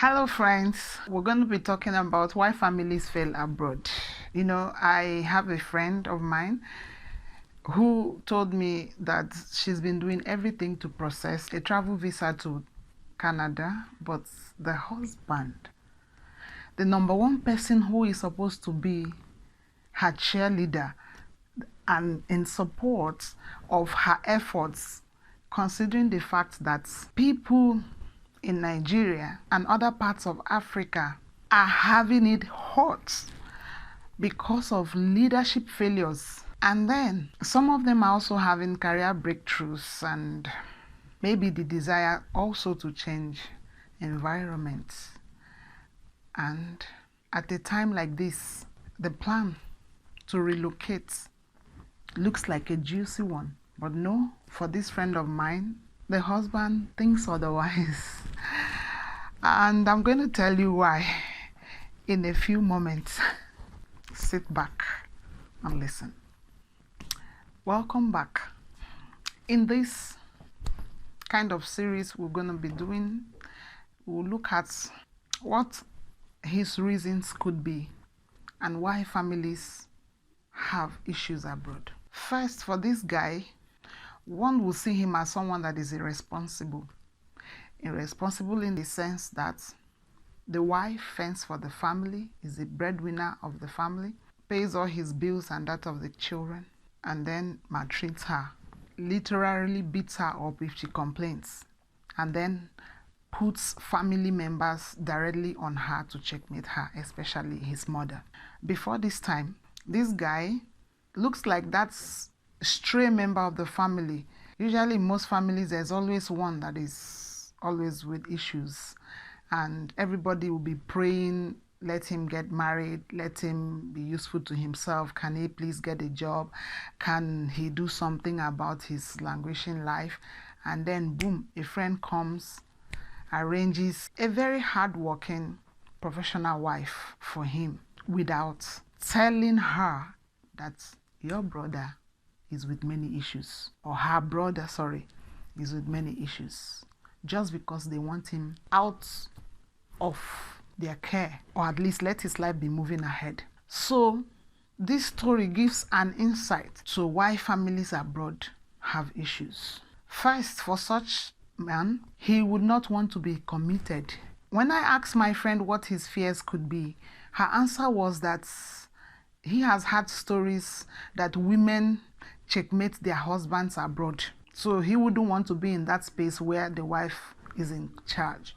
Hello friends, we're going to be talking about why families fail abroad. I have a friend of mine who told me that she's been doing everything to process a travel visa to Canada, but the husband, the number one person who is supposed to be her cheerleader and in support of her efforts, considering the fact that people in Nigeria and other parts of Africa are having it hot because of leadership failures. And then some of them are also having career breakthroughs and maybe the desire also to change environments. And at a time like this, the plan to relocate looks like a juicy one. But no, for this friend of mine, the husband thinks otherwise. And I'm going to tell you why in a few moments. Sit back and listen. Welcome back. In this kind of series we're going to be doing, we'll look at what his reasons could be and why families have issues abroad. First, for this guy, one will see him as someone that is irresponsible. Irresponsible in the sense that the wife fends for the family, is the breadwinner of the family, pays all his bills and that of the children, and then maltreats her, literally beats her up if she complains, and then puts family members directly on her to checkmate her, especially his mother. Before this time, this guy looks like that's stray member of the family. Usually in most families there's always one that is always with issues, and everybody will be praying, let him get married, let him be useful to himself, can he please get a job, can he do something about his languishing life. And then boom, a friend comes, arranges a very hardworking professional wife for him without telling her that your brother is with many issues, or her brother, is with many issues, just because they want him out of their care, or at least let his life be moving ahead. So this story gives an insight to why families abroad have issues. First, for such man, he would not want to be committed. When I asked my friend what his fears could be, her answer was that he has had stories that women checkmate their husbands abroad. So he wouldn't want to be in that space where the wife is in charge,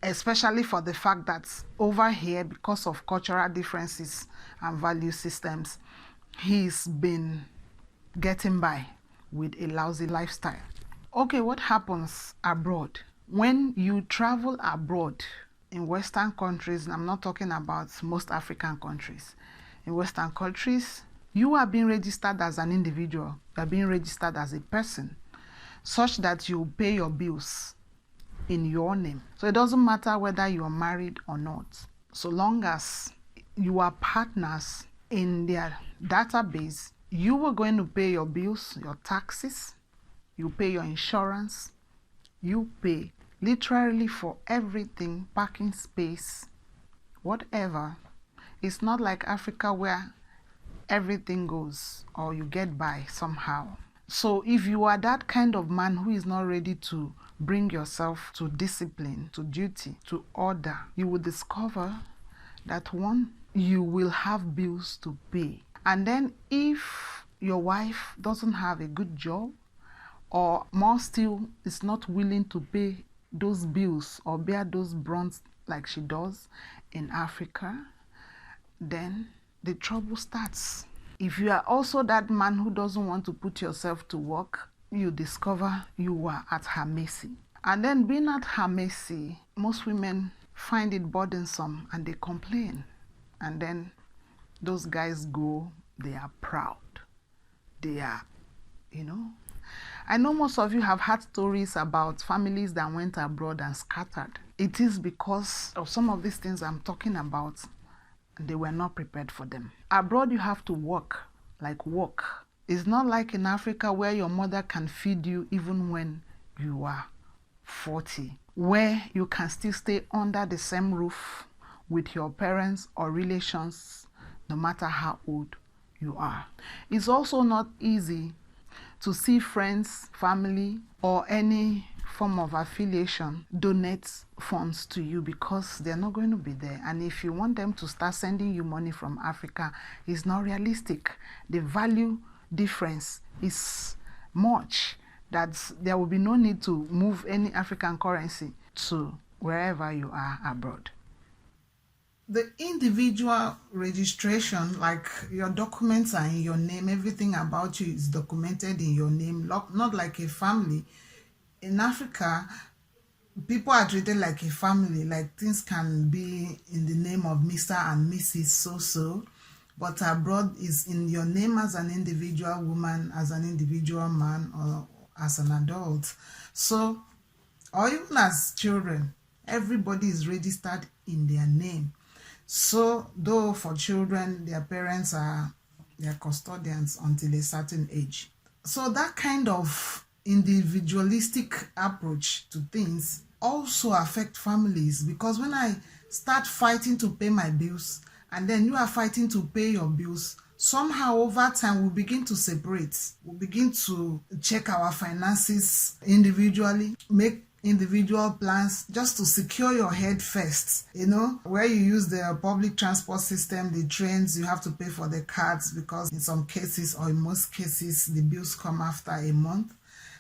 especially for the fact that over here, because of cultural differences and value systems, he's been getting by with a lousy lifestyle. Okay, what happens abroad? When you travel abroad in Western countries, and I'm not talking about most African countries, in Western countries, you are being registered as an individual, you are being registered as a person, such that you pay your bills in your name. So it doesn't matter whether you are married or not, so long as you are partners in their database, you are going to pay your bills, your taxes, you pay your insurance, you pay literally for everything, parking space, whatever. It's not like Africa where everything goes or you get by somehow. So if you are that kind of man who is not ready to bring yourself to discipline, to duty, to order, you will discover that one, you will have bills to pay. And then if your wife doesn't have a good job, or more still is not willing to pay those bills or bear those brunt like she does in Africa, then the trouble starts. If you are also that man who doesn't want to put yourself to work, you discover you are at her mercy. And then being at her mercy, most women find it burdensome and they complain. And then those guys go, they are proud. They are, I know most of you have had stories about families that went abroad and scattered. It is because of some of these things I'm talking about. They were not prepared for them. Abroad, you have to work, like work. It's not like in Africa where your mother can feed you even when you are 40 where you can still stay under the same roof with your parents or relations, no matter how old you are. It's also not easy to see friends, family, or any form of affiliation donate funds to you because they're not going to be there. And if you want them to start sending you money from Africa, it's not realistic. The value difference is much that there will be no need to move any African currency to wherever you are abroad. The individual registration, like your documents are in your name, everything about you is documented in your name, not like a family. In Africa, people are treated like a family, like things can be in the name of Mr. and Mrs. So-so, but abroad is in your name as an individual woman, as an individual man, or as an adult. So, or even as children, everybody is registered in their name. So, though for children, their parents are their custodians until a certain age. So that kind of individualistic approach to things also affect families, because when I start fighting to pay my bills and then you are fighting to pay your bills, somehow over time we'll begin to separate. We'll begin to check our finances individually, make individual plans just to secure your head first. You know, where you use the public transport system, the trains, you have to pay for the cards because in some cases or in most cases the bills come after a month.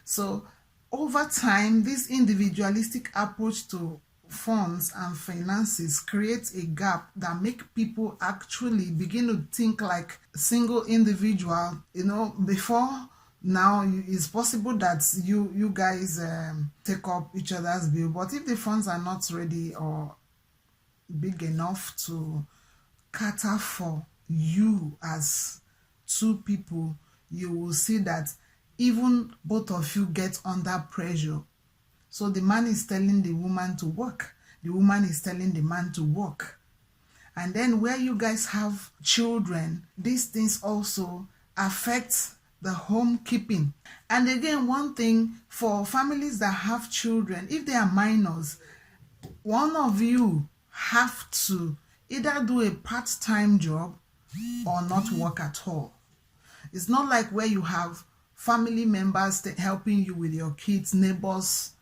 So over time, this individualistic approach to funds and finances creates a gap that make people actually begin to think like a single individual. You know, before now it's possible that you guys take up each other's bill, but if the funds are not ready or big enough to cater for you as two people, you will see that even both of you get under pressure. So the man is telling the woman to work, the woman is telling the man to work. And then where you guys have children, these things also affect the home keeping. And again, one thing for families that have children, if they are minors, one of you have to either do a part-time job or not work at all. It's not like where you have family members helping you with your kids, neighbors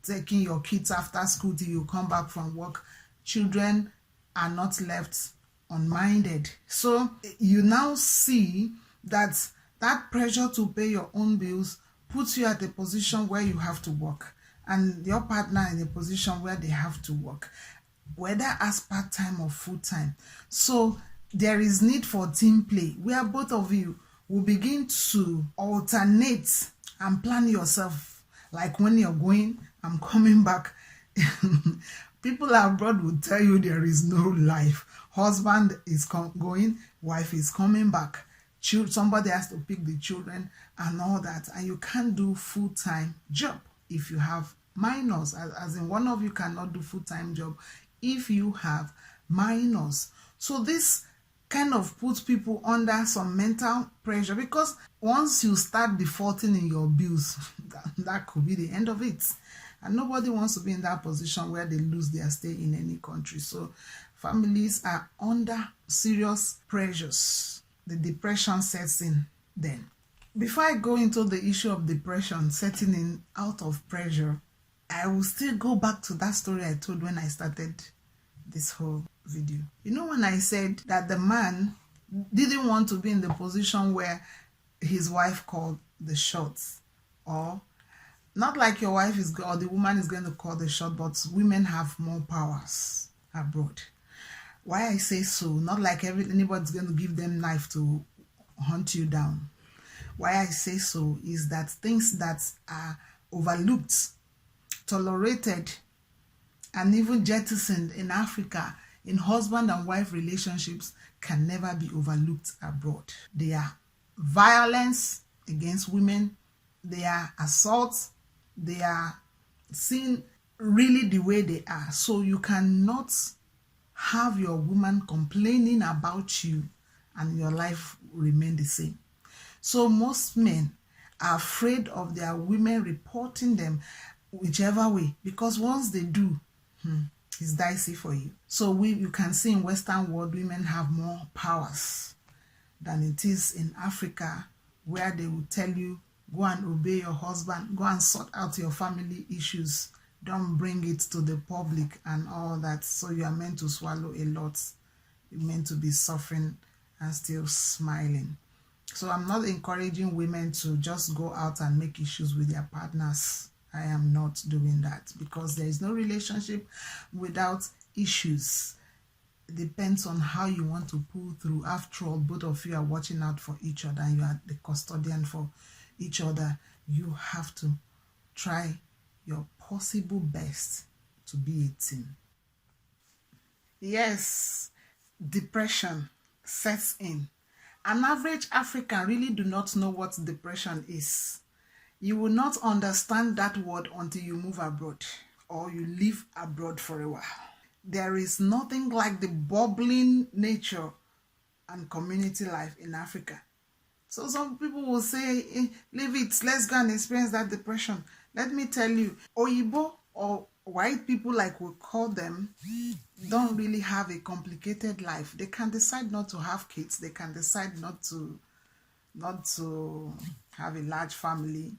taking your kids after school till you come back from work. Children are not left unminded. So you now see that that pressure to pay your own bills puts you at a position where you have to work, and your partner in a position where they have to work, whether as part-time or full-time. So there is need for team play where both of you will begin to alternate and plan yourself. Like when you're going, I'm coming back. People abroad will tell you there is no life. Husband is going, wife is coming back. Somebody has to pick the children and all that. And you can't do full-time job if you have minors. As in, one of you cannot do full-time job if you have minors. So this kind of puts people under some mental pressure, because once you start defaulting in your bills, that could be the end of it. And nobody wants to be in that position where they lose their stay in any country. So families are under serious pressures. The depression sets in then. Before I go into the issue of depression setting in out of pressure, I will still go back to that story I told when I started this whole video. You know, when I said that the man didn't want to be in the position where his wife called the shots, or not like your wife is or the woman is going to call the shot, but women have more powers abroad. Why I say so, not like anybody's going to give them knife to hunt you down. Why I say so is that things that are overlooked, tolerated, and even jettisoned in Africa, in husband and wife relationships, can never be overlooked abroad. They are violence against women, they are assaults, they are seen really the way they are. So you cannot have your woman complaining about you and your life remain the same. So most men are afraid of their women reporting them. whichever way, because once they do, it's dicey for you. So you can see in Western world, women have more powers than it is in Africa, where they will tell you, go and obey your husband, go and sort out your family issues, don't bring it to the public and all that. So you are meant to swallow a lot. You're meant to be suffering and still smiling. So I'm not encouraging women to just go out and make issues with their partners. I am not doing that, because there is no relationship without issues. It depends on how you want to pull through. After all, both of you are watching out for each other and you are the custodian for each other. You have to try your possible best to be a team. Yes, depression sets in. An average African really do not know what depression is. You will not understand that word until you move abroad or you live abroad for a while. There is nothing like the bubbling nature and community life in Africa. So some people will say, leave it, let's go and experience that depression. Let me tell you, Oyibo, or white people like we call them, don't really have a complicated life. They can decide not to have kids. They can decide not to have a large family.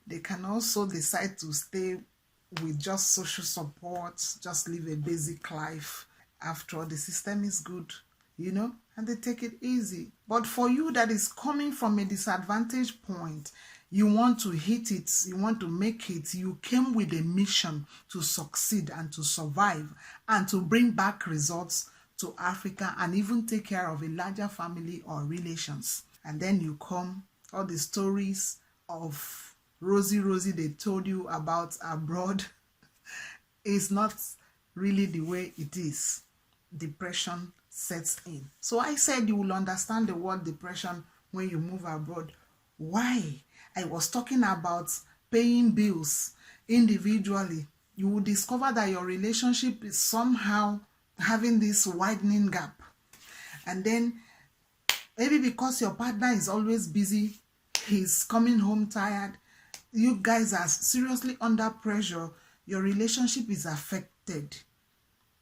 They can also decide to stay with just social support, just live a basic life. After all, the system is good, and they take it easy. But for you that is coming from a disadvantage point, you want to hit it, you want to make it, you came with a mission to succeed and to survive and to bring back results to Africa and even take care of a larger family or relations. And then you come, all the stories of Rosie they told you about abroad is not really the way it is. Depression sets in. So I said you will understand the word depression when you move abroad. Why? I was talking about paying bills individually. You will discover that your relationship is somehow having this widening gap. And then maybe because your partner is always busy, he's coming home tired, you guys are seriously under pressure, your relationship is affected.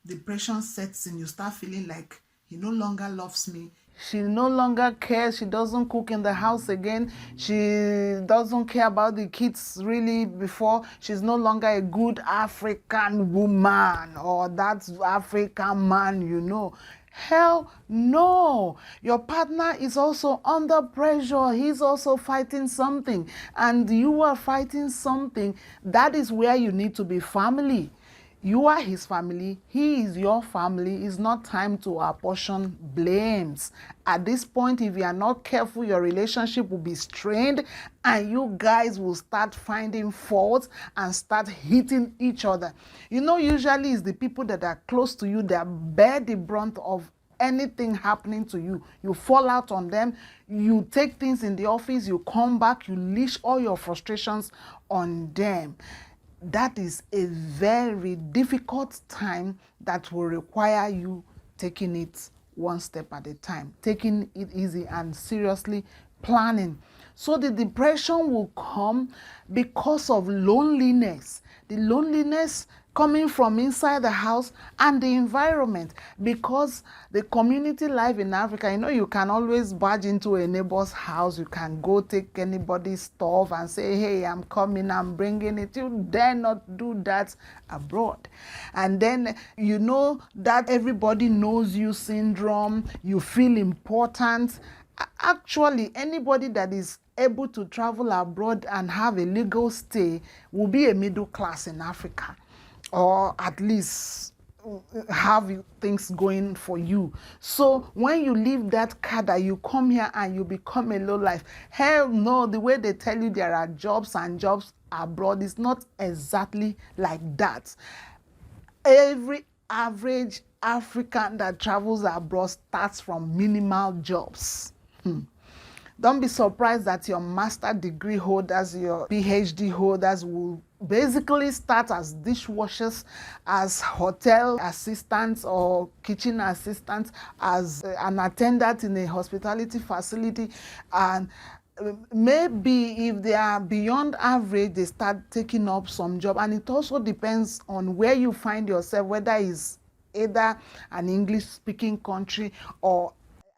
Depression sets in. You start feeling like he no longer loves me. She no longer cares. She doesn't cook in the house again. She doesn't care about the kids really before. She's no longer a good African woman or that African man. Hell no. Your partner is also under pressure. He's also fighting something. And you are fighting something. That is where you need to be family. You are his family, he is your family. It's not time to apportion blames. At this point, if you are not careful, your relationship will be strained and you guys will start finding faults and start hitting each other. Usually it's the people that are close to you that bear the brunt of anything happening to you. You fall out on them, you take things in the office, you come back, you leash all your frustrations on them. That is a very difficult time that will require you taking it one step at a time, taking it easy and seriously planning. So the depression will come because of loneliness. The loneliness coming from inside the house and the environment, because the community life in Africa, you can always barge into a neighbor's house, you can go take anybody's stuff and say, hey, I'm coming, I'm bringing it. You dare not do that abroad. And then that everybody knows you syndrome, you feel important. Actually, anybody that is able to travel abroad and have a legal stay will be a middle class in Africa, or at least have things going for you. So when you leave that cadre, you come here and you become a low life. Hell no, the way they tell you there are jobs and jobs abroad is not exactly like that. Every average African that travels abroad starts from minimal jobs. Don't be surprised that your master degree holders, your PhD holders will basically start as dishwashers, as hotel assistants or kitchen assistants, as an attendant in a hospitality facility, and Maybe if they are beyond average, they start taking up some job. And it also depends on where you find yourself, whether it's either an English speaking country or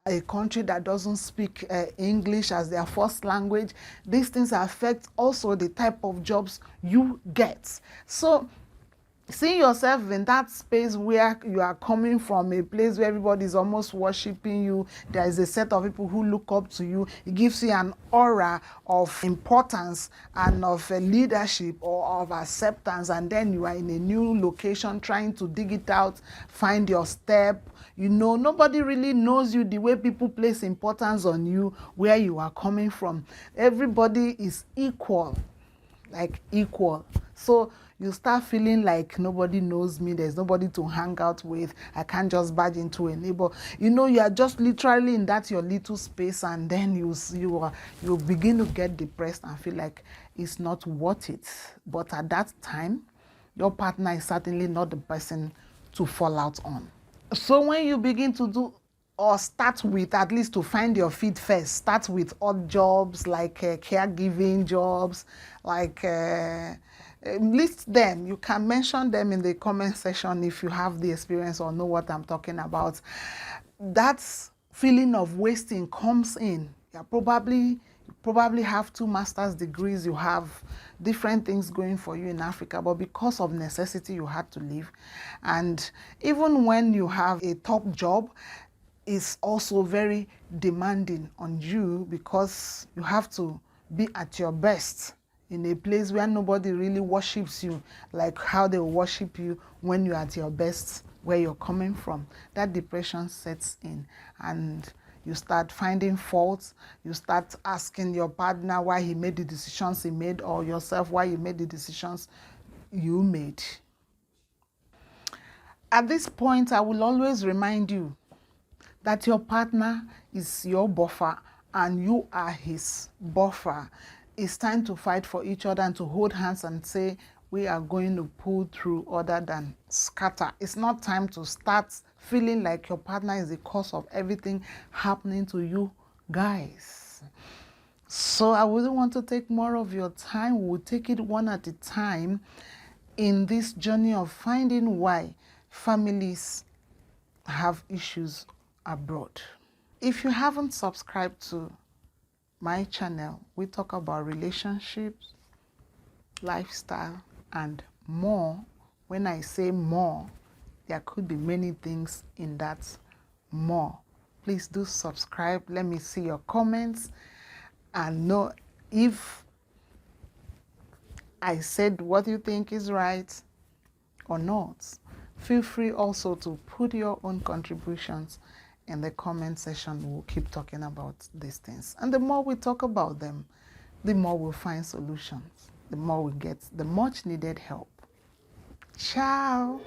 a country that doesn't speak English as their first language. These things affect also the type of jobs you get. So seeing yourself in that space where you are coming from, a place where everybody is almost worshiping you, there is a set of people who look up to you, it gives you an aura of importance and of leadership or of acceptance. And then you are in a new location trying to dig it out, find your step. You know, nobody really knows you the way people place importance on you where you are coming from. Everybody is equal, like equal. So you start feeling like nobody knows me, there's nobody to hang out with, I can't just barge into a neighbor. You know, you are just literally in that your little space, and then you begin to get depressed and feel like it's not worth it. But at that time, your partner is certainly not the person to fall out on. So when you begin to do or start with, at least to find your feet first, start with odd jobs like caregiving jobs, like list them. You can mention them in the comment section if you have the experience or know what I'm talking about. That feeling of wasting comes in. You probably have 2 master's degrees, you have different things going for you in Africa, but because of necessity you had to leave. And even when you have a top job, it's also very demanding on you because you have to be at your best in a place where nobody really worships you like how they worship you when you're at your best where you're coming from. That depression sets in and you start finding faults. You start asking your partner why he made the decisions he made, or yourself why you made the decisions you made. At this point, I will always remind you that your partner is your buffer and you are his buffer. It's time to fight for each other and to hold hands and say, we are going to pull through other than scatter. It's not time to start feeling like your partner is the cause of everything happening to you guys. So I wouldn't want to take more of your time. We'll take it one at a time in this journey of finding why families have issues abroad. If you haven't subscribed to my channel, we talk about relationships, lifestyle, and more. When I say more, there could be many things in that more. Please do subscribe. Let me see your comments and know if I said what you think is right or not. Feel free also to put your own contributions in the comment section. We'll keep talking about these things. And the more we talk about them, the more we'll find solutions, the more we get the much needed help. Ciao.